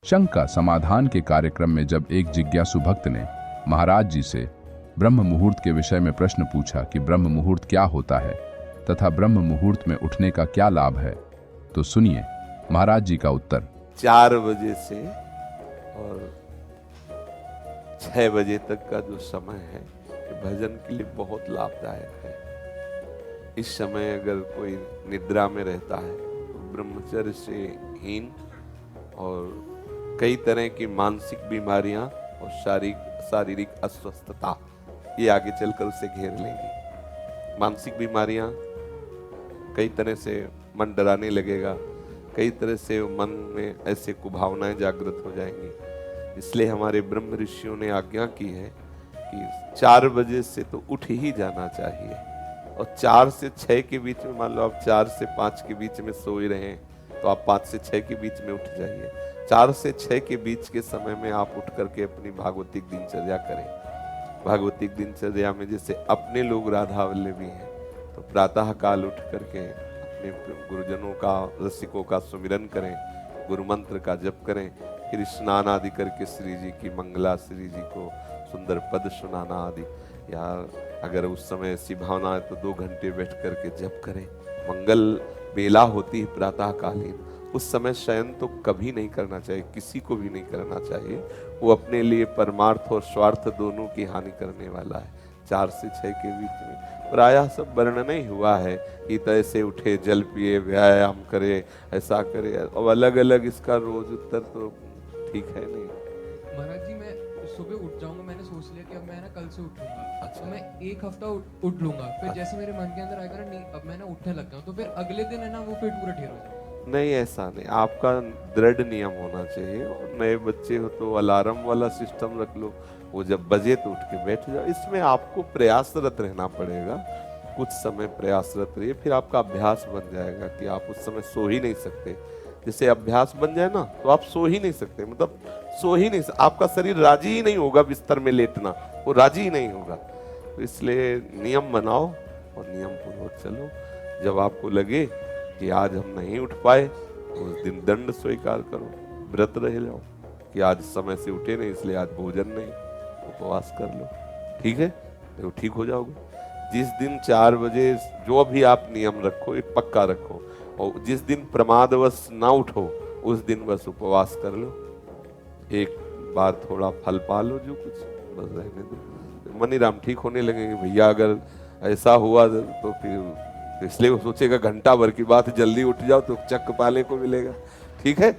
शंका समाधान के कार्यक्रम में जब एक जिज्ञासु भक्त ने महाराज जी से ब्रह्म मुहूर्त के विषय में प्रश्न पूछा कि ब्रह्म मुहूर्त क्या होता है तथा ब्रह्म मुहूर्त में उठने का क्या लाभ है, तो सुनिए महाराज जी का उत्तर। 4 बजे से और 6 बजे तक का जो समय है भजन के लिए बहुत लाभदायक है। इस समय अगर कोई निद्रा में रहता है तो ब्रह्मचर्य से हीन और कई तरह की मानसिक बीमारियां और शारीरिक अस्वस्थता ये आगे चलकर उसे घेर लेंगी। मानसिक बीमारियां कई तरह से मन डराने लगेगा, कई तरह से मन में ऐसे कुभावनाएं जागृत हो जाएंगी। इसलिए हमारे ब्रह्म ऋषियों ने आज्ञा की है कि 4 बजे से तो उठ ही जाना चाहिए और 4 से 6 के बीच में, मान लो आप 4 से 5 के बीच में सो ही रहे हैं तो आप 5 से 6 के बीच में उठ जाइए। 4 से 6 के बीच के समय में आप उठ करके अपनी भागवतिक दिनचर्या करें। भागवतिक दिनचर्या में जैसे अपने लोग राधा वल्लभी हैं तो प्रातः काल उठ करके अपने गुरुजनों का, रसिकों का सुमिरन करें, गुरु मंत्र का जप करें, फिर स्नान आदि करके श्री जी की मंगला, श्री जी को सुंदर पद सुनाना आदि, या अगर उस समय ऐसी भावना है तो 2 घंटे बैठ करके जप करें। मंगल बेला होती है प्रातः कालीन, उस समय शयन तो कभी नहीं करना चाहिए, किसी को भी नहीं करना चाहिए। वो अपने लिए परमार्थ और स्वार्थ दोनों की हानि करने वाला है। 4 से 6 के बीच में प्रायः सब वर्णन ही हुआ है कि ऐसे उठे, जल पिए, व्यायाम करे, ऐसा करे। अब अलग अलग इसका रोज उत्तर तो ठीक है नहीं। महाराज जी मैं सुबह उठ जाऊंगा, मैंने सोच लिया कि अब मैं ना कल से उठूंगा। अच्छा। तो मैं 1 हफ्ता उठ लूंगा, फिर जैसे मेरे मन के अंदर आएगा ना, नहीं अब मैं ना उठने लग गया हूं, तो फिर अगले दिन है ना वो फिर पूरा ढेर हो जाएगा। नहीं, ऐसा नहीं, आपका दृढ़ नियम होना चाहिए। और नए बच्चे हो तो अलार्म वाला सिस्टम रख लो, वो जब बजे तो उठ के बैठ जाओ। इसमें आपको प्रयासरत रहना पड़ेगा, कुछ समय प्रयासरत रहिए, फिर आपका अभ्यास बन जाएगा कि आप उस समय सो ही नहीं सकते। जैसे अभ्यास बन जाए ना तो आप सो ही नहीं सकते, मतलब सो ही नहीं सकते, आपका शरीर राजी ही नहीं होगा बिस्तर में लेटना, वो राजी ही नहीं होगा। तो इसलिए नियम बनाओ और नियम पूर्वक चलो। जब आपको लगे कि आज हम नहीं उठ पाए तो उस दिन दंड स्वीकार करो, व्रत रह जाओ कि आज समय से उठे नहीं इसलिए आज भोजन नहीं, उपवास कर लो, ठीक है, तो ठीक हो जाओगे। जिस दिन 4 बजे जो भी आप नियम रखो एक पक्का रखो, और जिस दिन प्रमादवश ना उठो उस दिन बस उपवास कर लो, एक बार थोड़ा फल पा लो, जो कुछ बस रहने दो। मनीराम ठीक होने लगेंगे। भैया अगर ऐसा हुआ तो फिर इसलिए वो सोचेगा घंटा भर की बात, जल्दी उठ जाओ तो चक्क पाले को मिलेगा, ठीक है।